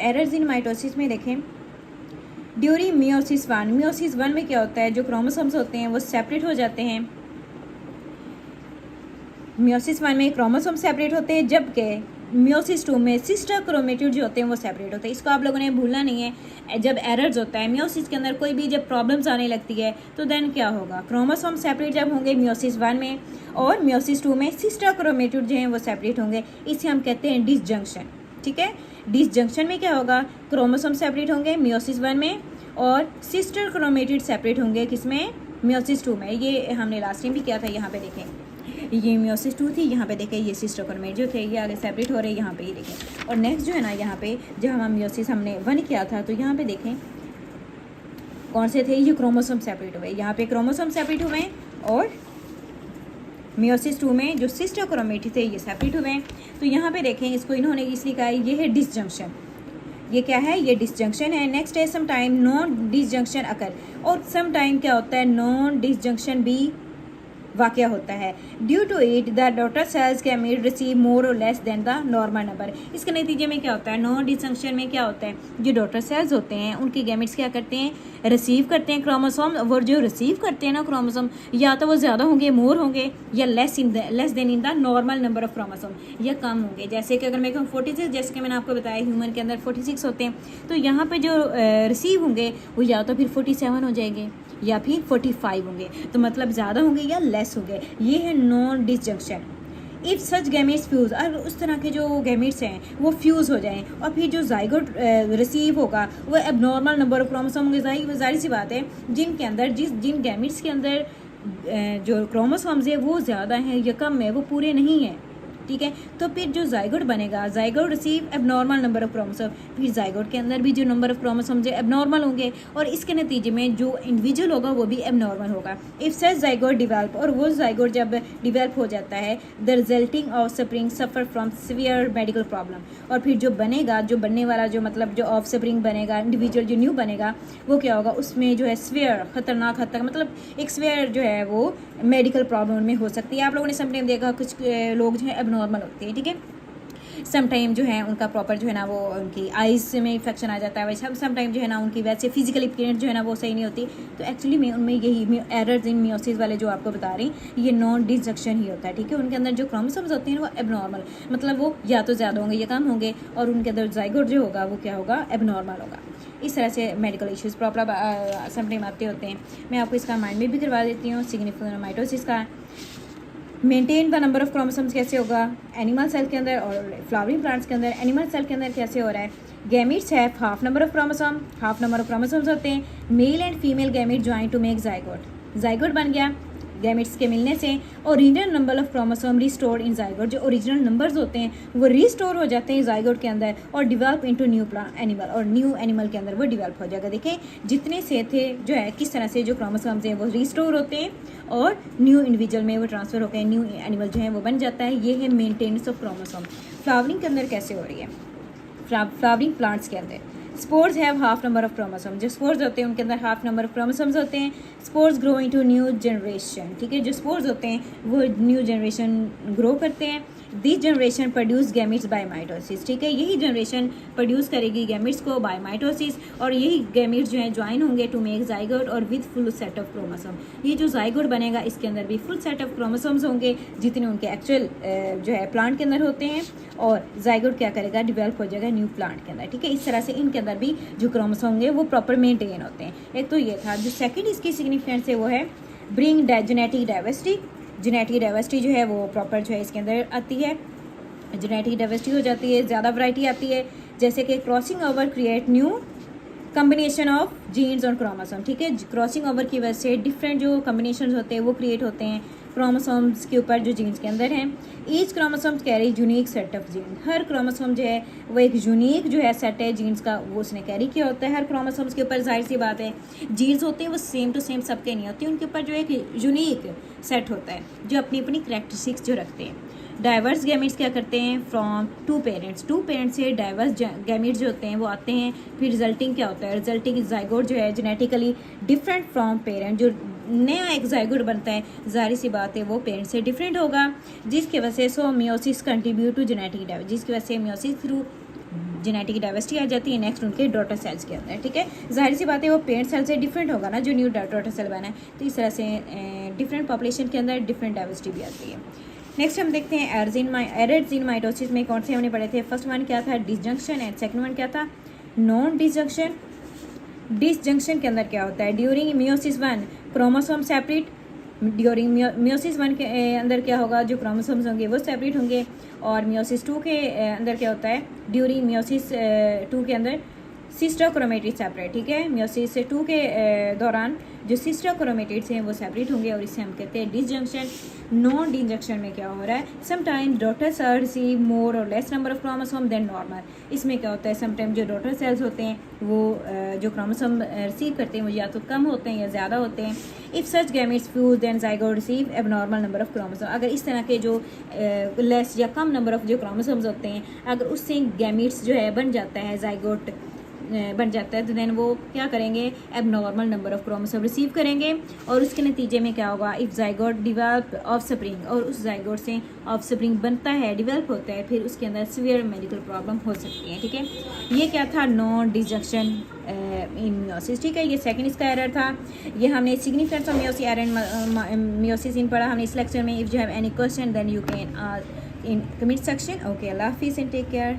Errors in mitosis में देखें, during meiosis one में क्या होता है, जो क्रोमोसोम्स होते हैं वो सेपरेट हो जाते हैं। मियोसिस 1 में क्रोमोसोम सेपरेट होते हैं, जबकि मियोसिस 2 में सिस्टर क्रोमेटिड जो होते हैं वो सेपरेट होते हैं। इसको आप लोगों ने भूलना नहीं है। जब एरर्स होता है मियोसिस के अंदर, कोई भी जब प्रॉब्लम्स आने लगती है तो देन क्या होगा, क्रोमोसोम सेपरेट जब होंगे मियोसिस 1 में, और मियोसिस 2 में सिस्टर क्रोमेटिड जो हैं वो सेपरेट होंगे, इसे हम कहते हैं डिसजंक्शन। ठीक है, डिसजंक्शन में क्या होगा, क्रोमोसोम सेपरेट होंगे मियोसिस 1 में और सिस्टर क्रोमेटिड सेपरेट होंगे किसमें, मियोसिस 2 में। ये हमने लास्ट टाइम भी किया था। यहाँ पे देखें, ये मियोसिस 2 थी, यहाँ पे देखें ये सिस्टर क्रोमेटिड जो थे ये आगे सेपरेट हो रहे हैं, यहाँ पे ये देखें। और नेक्स्ट जो है ना, यहाँ पे जब हम मियोसिस हमने 1 किया था तो यहाँ पे देखें कौन से थे, ये क्रोमोसोम सेपरेट हुए, यहाँ पे क्रोमोसोम सेपरेट हुए हैं, और मियोसिस 2 में जो सिस्टर क्रोमेटिड थे ये सेपरेट हुए हैं। तो यहाँ पे देखें, इसको इन्होंने इसलिए कहा ये है डिसजंक्शन। ये क्या है, ये डिसजंक्शन है। नेक्स्ट है सम टाइम नॉन डिसजंक्शन अकर, और सम टाइम क्या होता है, नॉन डिसजंक्शन भी वाक़या होता है। Due to it the daughter cells gamete receive more or less than the normal number. इसके नतीजे में क्या होता है, नॉन डिसजंक्शन में क्या होता है, जो डॉटर सेल्स होते हैं उनके गैमेट्स क्या करते हैं, रिसीव करते हैं क्रोमोसोम, और जो रिसीव करते हैं ना क्रोमोसोम, या तो वो ज़्यादा होंगे, मोर होंगे, या less then in the normal number of chromosome, या कम होंगे। जैसे कि अगर मैं कहूँ 46, जैसे कि मैंने आपको बताया ह्यूमन के अंदर 46 होते हैं, तो यहाँ पे जो रिसीव होंगे वो या तो फिर 47 हो जाएंगे या फिर 45 होंगे, तो मतलब ज़्यादा होंगे या लेस होंगे। ये है non disjunction. If such gametes fuse, और उस तरह के जो गैमेट्स हैं वो फ्यूज़ हो जाएं, और फिर जो जाइगोट रिसीव होगा वो एबनॉर्मल नंबर ऑफ क्रोमोसोम होंगे। जाहिर सी बात है, जिनके अंदर जिन गैमेट्स के अंदर जो क्रोमोसोम्स है वो ज़्यादा हैं या कम है, वो पूरे नहीं हैं। ठीक है, तो फिर जो जाइगोट बनेगा, zygote receive abnormal number of chromosome, फिर जाइगोट के अंदर भी जो नंबर ऑफ क्रोमोसोम जो एबनॉर्मल होंगे, और इसके नतीजे में जो इंडिविजुअल होगा वो भी एबनॉर्मल होगा। इफ सच जाइगोट डिवेल्प, और वो जाइगोट जब डिवेल्प हो जाता है, the resulting of spring suffer from severe medical problem, और फिर जो बनेगा, जो बनने वाला जो मतलब जो ऑफ स्प्रिंग बनेगा, इंडिविजुअल जो न्यू बनेगा, वो क्या होगा, उसमें जो है सीवियर खतरनाक हद तक, मतलब एक सीवियर जो है वो मेडिकल प्रॉब्लम में हो सकती है। आप लोगों ने समटाइम देखा कुछ लोग जो है एबनॉर्मल होते हैं। ठीक है, समटाइम जो है उनका प्रॉपर जो है ना वो उनकी आइज़ में इन्फेक्शन आ जाता है, वैसे समटाइम जो है ना उनकी वैसे फिजिकल अपीयरेंस जो है ना वो सही नहीं होती। तो एक्चुअली में उनमें यही एरर्स इन मियोसिस वाले जो आपको बता रही, ये नॉन डिसजंक्शन ही होता है। ठीक है, उनके अंदर जो क्रोमोसोम्स होते हैं वो एबनॉर्मल, मतलब वो या तो ज़्यादा होंगे या कम होंगे, और उनके अंदर जाइगोट जो होगा वो क्या होगा, एबनॉर्मल होगा। इस तरह से मेडिकल इश्यूज़ प्रॉब्लम समटाइम आते होते हैं। मैं आपको इसका माइंड में भी करवा देती हूँ। सिग्निफिकेंट माइटोसिस का maintain the number of chromosomes कैसे होगा एनिमल सेल के अंदर, और फ्लावरिंग प्लांट्स के अंदर एनिमल सेल के अंदर कैसे हो रहा है। गैमेट्स है half number of chromosome, half number of chromosomes होते हैं। Male and female gamete join to make zygote, zygote बन गया गैमेट्स के मिलने से। Original number of chromosome restored in zygote, जो ओरिजिनल नंबर्स होते हैं वो रिस्टोर हो जाते हैं जाइगोट के अंदर, और डिवेल्प इनटू न्यू एनिमल, और न्यू एनिमल के अंदर वो डिवेल्प हो जाएगा। देखें जितने से थे जो है किस तरह से जो क्रोमोसोम्स हैं वो रिस्टोर होते हैं और न्यू इंडिविजुअल में वो ट्रांसफ़र होकर न्यू एनिमल जो है वो बन जाता है। ये है मेंटेनेंस ऑफ क्रोमोसोम। फ्लावरिंग के अंदर कैसे हो रही है, फ्लावरिंग प्लांट्स के अंदर spores have half number of chromosome, जो स्पोर्स होते हैं उनके अंदर हाफ नंबर ऑफ क्रोमोसोम्स होते हैं। Spores grow into new generation, ठीक है, जो स्पोर्स होते हैं वो न्यू जनरेशन ग्रो करते हैं। This generation produce gametes by mitosis, ठीक है, यही जनरेशन प्रोड्यूस करेगी गैमेट्स को बाय माइटोसिस, और यही गैमेट्स जो है ज्वाइन होंगे टू मेक जाइगोट और with full set of chromosome. ये जो जाइगोट बनेगा इसके अंदर भी फुल सेट ऑफ क्रोमोसोम्स होंगे जितने उनके एक्चुअल जो है प्लांट के अंदर होते हैं, और जाइगोट क्या करेगा, डिवेल्प हो जाएगा न्यू प्लांट के अंदर। ठीक है, इस तरह से इनके अंदर भी जो क्रोमोसोम होंगे वो प्रॉपर मेंटेन होते हैं। एक तो ये था। जो सेकंड इसकी सिग्निफिकेंस है वो है bring genetic diversity. Genetic diversity जो है वो प्रॉपर जो है इसके अंदर आती है, जेनेटिक डाइवर्सिटी हो जाती है, ज़्यादा वैरायटी आती है, जैसे कि crossing over create new combination of genes और क्रोमोसोम। ठीक है, क्रॉसिंग ओवर की वजह से डिफरेंट जो कम्बिनेशन होते हैं वो क्रिएट होते हैं क्रोमोसोम्स के ऊपर जो जीन्स के अंदर हैं। Each chromosomes carry unique set of gene, her chromosome जो है वो एक यूनिक जो है सेट है जीन्स का, वो उसने कैरी किया होता है। हर क्रोमोसोम्स के ऊपर जाहिर सी बात है जीन्स होते हैं वो सेम टू सेम सबके नहीं होते, उनके ऊपर जो एक यूनिक सेट होता है जो अपनी अपनी करैक्टरिस्टिक्स जो रखते हैं। डाइवर्स गैमेट्स क्या करते हैं, फ्रॉम टू पेरेंट्स से डाइवर्स गैमेट्स जो होते हैं वो आते हैं। फिर रिजल्टिंग क्या होता है, रिजल्टिंग जाइगोट जो है जेनेटिकली डिफरेंट फ्रॉम पेरेंट, जो नया एक जाइगोट बनता है जाहिर सी बात है वो पेरेंट से डिफरेंट होगा, जिसकी वजह से meiosis contribute to genetic diversity, जिसकी वजह से मियोसिस थ्रू जेनेटिक डाइवर्सिटी आ जाती है नेक्स्ट उनके डॉटर सेल्स के अंदर, ठीक है। जाहिर सी बात है वो पेरेंट सेल से डिफरेंट होगा ना जो न्यू डॉटर सेल बना है, तो इस तरह से डिफरेंट पॉपुलेशन के अंदर डिफरेंट डाइवर्सिटी भी आती है। नेक्स्ट हम देखते हैं एरर्स इन माइटोसिस में कौन से हमने पढ़े थे। फर्स्ट वन क्या था, डिसजंक्शन, एंड सेकंड वन क्या था, नॉन डिसजंक्शन। डिसजंक्शन के अंदर क्या होता है, during meiosis 1 chromosome separate, during meiosis 1 के अंदर क्या होगा, जो क्रोमोसोम्स होंगे वो सेपरेट होंगे। और मियोसिस 2 के अंदर क्या होता है, ड्यूरिंग मियोसिस 2 के अंदर सिस्टर क्रोमेटिड सेपरेट, ठीक है। मियोसिस 2 के दौरान जो सिस्टर क्रोमेटिड्स हैं वो सेपरेट होंगे और इसे हम कहते हैं डिसजंक्शन। नॉन डिसजंक्शन में क्या हो रहा है, sometimes daughter cells receive more or less number of chromosome than normal. इसमें क्या होता है, समटाइम जो डॉटर सेल्स होते हैं वो जो क्रोमोसोम रिसीव करते हैं वो या तो कम होते हैं या ज़्यादा होते हैं। If such gametes fuse then zygote receive abnormal number of chromosome. अगर इस तरह के जो लेस या कम नंबर ऑफ जो क्रोमोसोम्स होते हैं, अगर उससे गैमेट्स जो है बन जाता है, ज़ाइगोट बन जाता है, तो देन वो क्या करेंगे, abnormal number of chromosome receive करेंगे और उसके नतीजे में क्या होगा, इफ़ ज़ाइगोट डिवेल्प ऑफस्प्रिंग, और उस ज़ाइगोट से ऑफस्प्रिंग बनता है, डिवेल्प होता है, फिर उसके अंदर सीवियर मेडिकल प्रॉब्लम हो सकती है, ठीक है। ये क्या था, नॉन डिसजंक्शन इन मियोसिस, ठीक है। ये सेकंड इसका एरर था। ये हमने significance of meiosis error meiosis इन पढ़ा हमने इस लेक्चर में। If you have any question then you can in comment section. Okay, अल्लाह हाफिज़ एंड टेक केयर।